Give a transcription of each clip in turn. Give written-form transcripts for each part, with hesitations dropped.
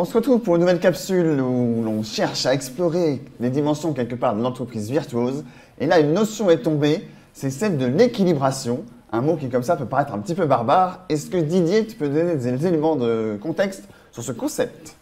On se retrouve pour une nouvelle capsule où l'on cherche à explorer les dimensions quelque part de l'entreprise virtuose. Et là, une notion est tombée, c'est celle de l'équilibration. Un mot qui, comme ça, peut paraître un petit peu barbare. Est-ce que Didier, tu peux donner des éléments de contexte sur ce concept?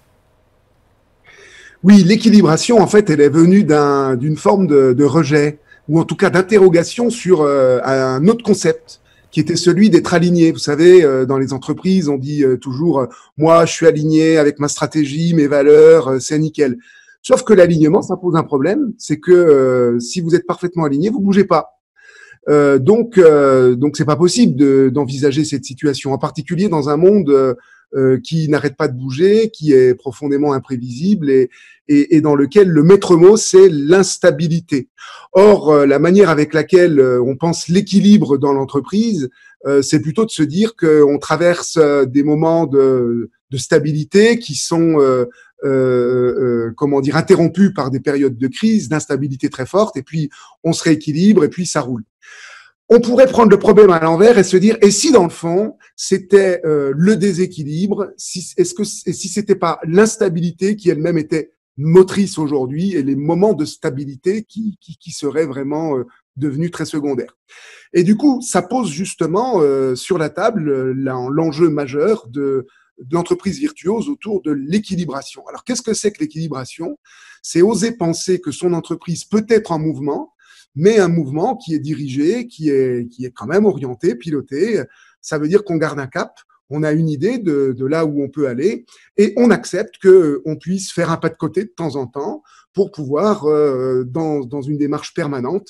Oui, l'équilibration, en fait, elle est venue d'une forme de rejet, ou en tout cas d'interrogation sur un autre concept, qui était celui d'être aligné. Vous savez, dans les entreprises, on dit toujours moi, je suis aligné avec ma stratégie, mes valeurs, c'est nickel. Sauf que l'alignement, ça pose un problème, c'est que si vous êtes parfaitement aligné, vous bougez pas. Donc c'est pas possible d'envisager cette situation, en particulier dans un monde qui n'arrête pas de bouger, qui est profondément imprévisible et dans lequel le maître mot, c'est l'instabilité. Or, la manière avec laquelle on pense l'équilibre dans l'entreprise, c'est plutôt de se dire qu'on traverse des moments de stabilité qui sont comment dire, interrompus par des périodes de crise, d'instabilité très forte, et puis on se rééquilibre et puis ça roule. On pourrait prendre le problème à l'envers et se dire, et si dans le fond, c'était le déséquilibre, si c'était pas l'instabilité qui elle-même était motrice aujourd'hui et les moments de stabilité qui seraient vraiment devenus très secondaires. Et du coup, ça pose justement sur la table l'enjeu majeur de l'entreprise virtuose autour de l'équilibration. Alors, qu'est-ce que c'est que l'équilibration? C'est oser penser que son entreprise peut être en mouvement, mais un mouvement qui est dirigé, qui est quand même orienté, piloté. Ça veut dire qu'on garde un cap, on a une idée de là où on peut aller, et on accepte qu'on puisse faire un pas de côté de temps en temps pour pouvoir, dans une démarche permanente,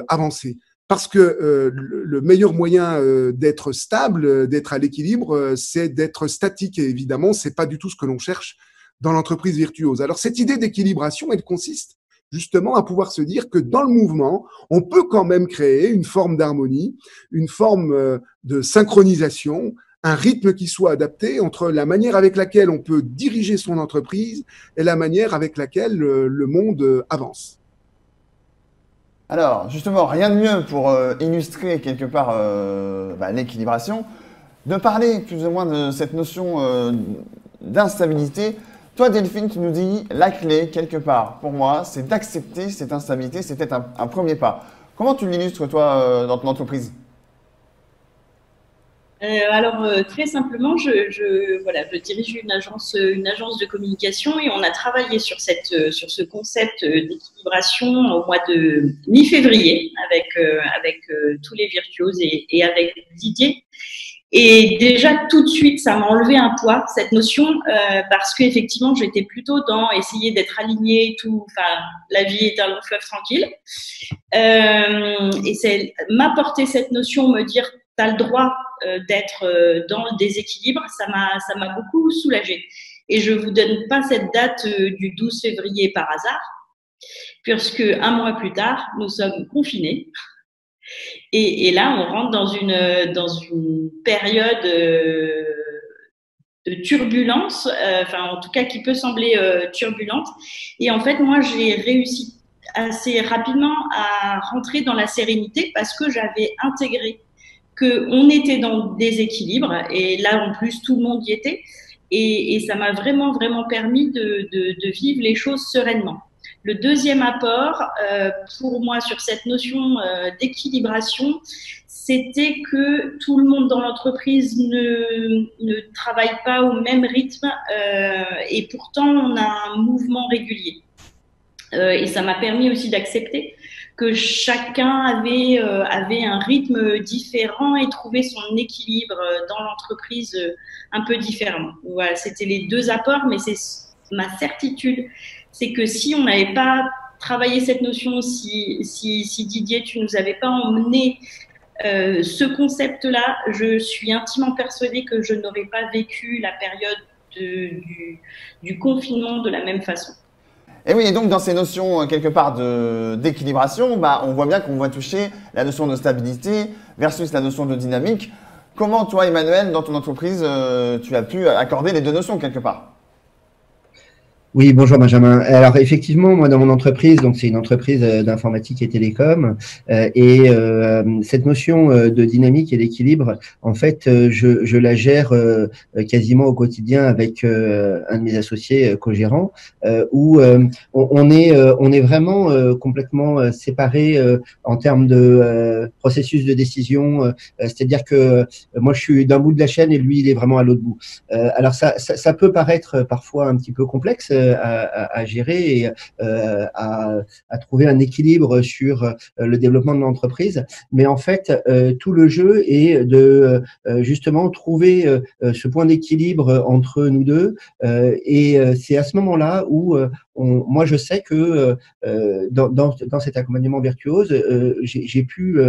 avancer. Parce que le meilleur moyen d'être stable, d'être à l'équilibre, c'est d'être statique. Et évidemment, c'est pas du tout ce que l'on cherche dans l'entreprise virtuose. Alors, cette idée d'équilibration, elle consiste justement à pouvoir se dire que dans le mouvement, on peut quand même créer une forme d'harmonie, une forme de synchronisation, un rythme qui soit adapté entre la manière avec laquelle on peut diriger son entreprise et la manière avec laquelle le monde avance. Alors, justement, rien de mieux pour illustrer quelque part l'équilibration, de parler plus ou moins de cette notion d'instabilité. Toi, Delphine, tu nous dis la clé, quelque part, pour moi, c'est d'accepter cette instabilité, c'est peut-être un premier pas. Comment tu l'illustres, toi, dans ton entreprise? Très simplement, je dirige une agence de communication et on a travaillé sur sur ce concept d'équilibration au mois de mi-février avec tous les virtuoses et avec Didier. Et déjà, tout de suite, ça m'a enlevé un poids, cette notion, parce qu'effectivement, j'étais plutôt dans essayer d'être alignée, tout, enfin, la vie est un long fleuve tranquille. Et c'est m'apporter cette notion, me dire, tu as le droit d'être dans le déséquilibre, ça m'a beaucoup soulagée. Et je vous donne pas cette date du 12 février par hasard, puisque un mois plus tard, nous sommes confinés. Et là, on rentre dans une période de turbulence, enfin en tout cas qui peut sembler turbulente. Et en fait, moi, j'ai réussi assez rapidement à rentrer dans la sérénité parce que j'avais intégré qu'on était dans le déséquilibre. Et là, en plus, tout le monde y était. Et ça m'a vraiment, vraiment permis de vivre les choses sereinement. Le deuxième apport, pour moi, sur cette notion d'équilibration, c'était que tout le monde dans l'entreprise ne travaille pas au même rythme et pourtant, on a un mouvement régulier. Et ça m'a permis aussi d'accepter que chacun avait un rythme différent et trouver son équilibre dans l'entreprise un peu différemment. Voilà, c'était les deux apports, mais c'est ma certitude, c'est que si on n'avait pas travaillé cette notion, si Didier, tu nous avais pas emmené ce concept-là, je suis intimement persuadée que je n'aurais pas vécu la période du confinement de la même façon. Et oui, et donc dans ces notions quelque part d'équilibration, on voit bien qu'on va toucher la notion de stabilité versus la notion de dynamique. Comment toi, Emmanuel, dans ton entreprise, tu as pu accorder les deux notions quelque part? Oui, bonjour Benjamin. Alors effectivement, moi dans mon entreprise, donc c'est une entreprise d'informatique et télécom, cette notion de dynamique et d'équilibre, en fait, je la gère quasiment au quotidien avec un de mes associés co-gérants, où on est vraiment complètement séparés en termes de processus de décision. C'est-à-dire que moi je suis d'un bout de la chaîne et lui il est vraiment à l'autre bout. Alors ça peut paraître parfois un petit peu complexe à gérer et à trouver un équilibre sur le développement de l'entreprise. Mais en fait, tout le jeu est de justement trouver ce point d'équilibre entre nous deux. C'est à ce moment-là où moi, je sais que dans cet accompagnement virtuose, j'ai pu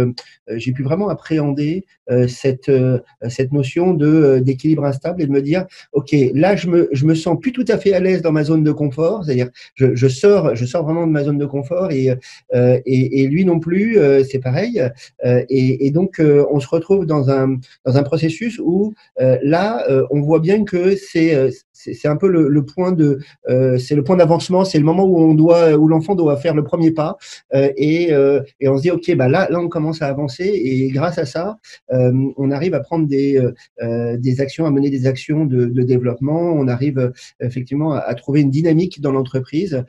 vraiment appréhender cette notion d'équilibre instable et de me dire, OK, là, je me sens plus tout à fait à l'aise dans ma zone de confort, c'est-à-dire je sors vraiment de ma zone de confort et lui non plus, c'est pareil. Donc, on se retrouve dans un processus où là, on voit bien que c'est un peu le point c'est le point d'avancement, c'est le moment où l'enfant doit faire le premier pas et on se dit OK, bah là on commence à avancer et grâce à ça, on arrive à prendre des actions, à mener des actions de développement. On arrive effectivement à trouver une dynamique dans l'entreprise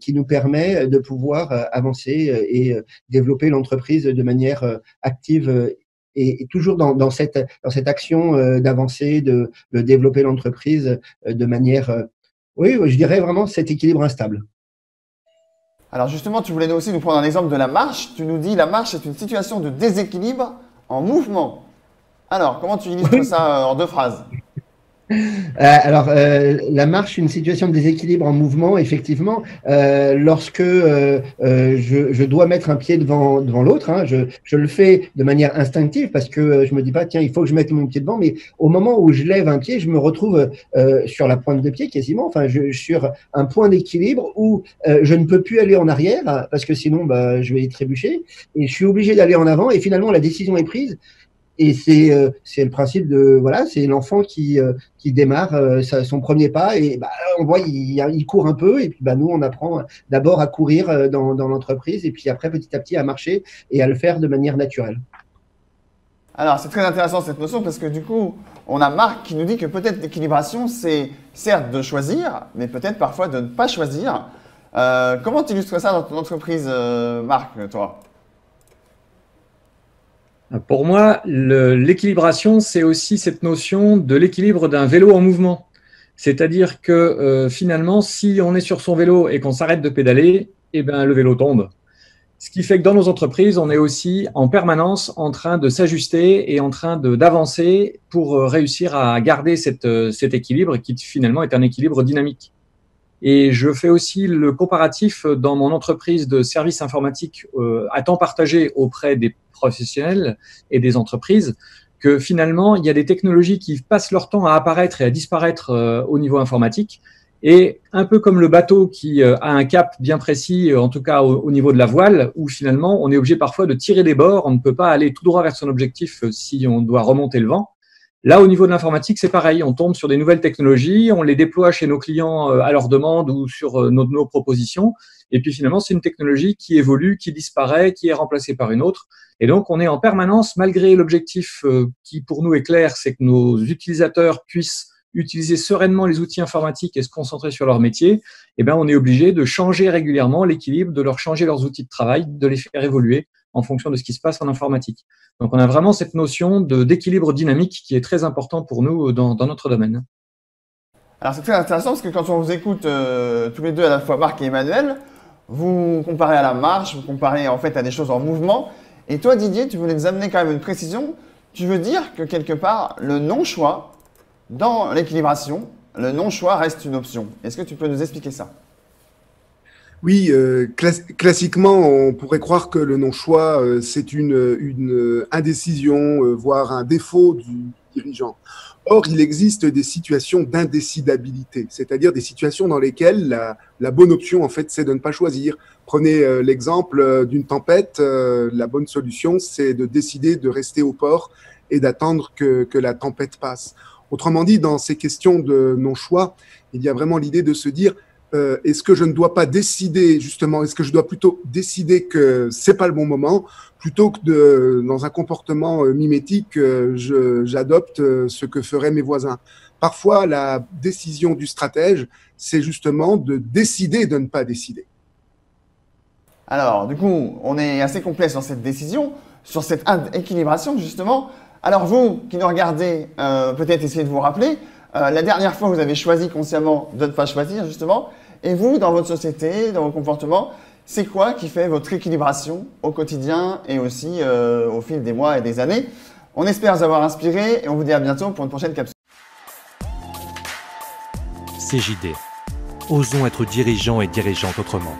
qui nous permet de pouvoir avancer et développer l'entreprise de manière active et toujours dans cette action d'avancer, de développer l'entreprise de manière, oui, je dirais vraiment cet équilibre instable. Alors justement, tu voulais aussi nous prendre un exemple de la marche. Tu nous dis la marche est une situation de déséquilibre en mouvement. Alors, comment tu illustres ça en 2 phrases? La marche, une situation de déséquilibre en mouvement, effectivement, lorsque je dois mettre un pied devant l'autre, hein, je le fais de manière instinctive parce que je me dis pas, tiens, il faut que je mette mon pied devant, mais au moment où je lève un pied, je me retrouve sur la pointe de pied quasiment, enfin, sur un point d'équilibre où je ne peux plus aller en arrière parce que sinon, bah, je vais trébucher et je suis obligé d'aller en avant et finalement, la décision est prise. Et c'est le principe de voilà, c'est l'enfant qui démarre son premier pas et bah, on voit il court un peu et puis bah nous on apprend d'abord à courir dans l'entreprise et puis après petit à petit à marcher et à le faire de manière naturelle. Alors, c'est très intéressant cette notion parce que du coup, on a Marc qui nous dit que peut-être l'équilibration, c'est certes de choisir, mais peut-être parfois de ne pas choisir. Comment tu illustres ça dans ton entreprise, Marc, toi? Pour moi, l'équilibration, c'est aussi cette notion de l'équilibre d'un vélo en mouvement. C'est-à-dire que finalement, si on est sur son vélo et qu'on s'arrête de pédaler, eh ben, le vélo tombe. Ce qui fait que dans nos entreprises, on est aussi en permanence en train de s'ajuster et en train d'avancer pour réussir à garder cet équilibre qui finalement est un équilibre dynamique. Et je fais aussi le comparatif dans mon entreprise de services informatiques à temps partagé auprès des professionnels et des entreprises, que finalement, il y a des technologies qui passent leur temps à apparaître et à disparaître au niveau informatique. Et un peu comme le bateau qui a un cap bien précis, en tout cas au niveau de la voile, où finalement, on est obligé parfois de tirer des bords, on ne peut pas aller tout droit vers son objectif si on doit remonter le vent. Là, au niveau de l'informatique, c'est pareil. On tombe sur des nouvelles technologies, on les déploie chez nos clients à leur demande ou sur nos propositions. Et puis finalement, c'est une technologie qui évolue, qui disparaît, qui est remplacée par une autre. Et donc, on est en permanence, malgré l'objectif qui pour nous est clair, c'est que nos utilisateurs puissent utiliser sereinement les outils informatiques et se concentrer sur leur métier, eh bien, on est obligé de changer régulièrement l'équilibre, de leur changer leurs outils de travail, de les faire évoluer en fonction de ce qui se passe en informatique. Donc, on a vraiment cette notion d'équilibre dynamique qui est très important pour nous dans notre domaine. Alors, c'est très intéressant parce que quand on vous écoute tous les deux, à la fois Marc et Emmanuel, vous comparez à la marche, vous comparez en fait à des choses en mouvement. Et toi, Didier, tu voulais nous amener quand même une précision. Tu veux dire que quelque part, le non-choix, dans l'équilibration, le non-choix reste une option. Est-ce que tu peux nous expliquer ça? Oui, classiquement, on pourrait croire que le non-choix, c'est une indécision, voire un défaut du dirigeant. Or, il existe des situations d'indécidabilité, c'est-à-dire des situations dans lesquelles la bonne option, en fait, c'est de ne pas choisir. Prenez l'exemple d'une tempête. La bonne solution, c'est de décider de rester au port et d'attendre que la tempête passe. Autrement dit, dans ces questions de non-choix, il y a vraiment l'idée de se dire est-ce que je ne dois pas décider, justement, est-ce que je dois plutôt décider que c'est pas le bon moment, plutôt que dans un comportement mimétique, j'adopte ce que feraient mes voisins. Parfois, la décision du stratège, c'est justement de décider de ne pas décider. Alors, du coup, on est assez complet sur cette décision, sur cette équilibration, justement. Alors, vous qui nous regardez, peut-être essayez de vous rappeler, la dernière fois, vous avez choisi consciemment de ne pas choisir, justement. Et vous, dans votre société, dans vos comportements, c'est quoi qui fait votre équilibration au quotidien et aussi au fil des mois et des années? On espère vous avoir inspiré et on vous dit à bientôt pour une prochaine capsule. CJD. Osons être dirigeants et dirigeantes autrement.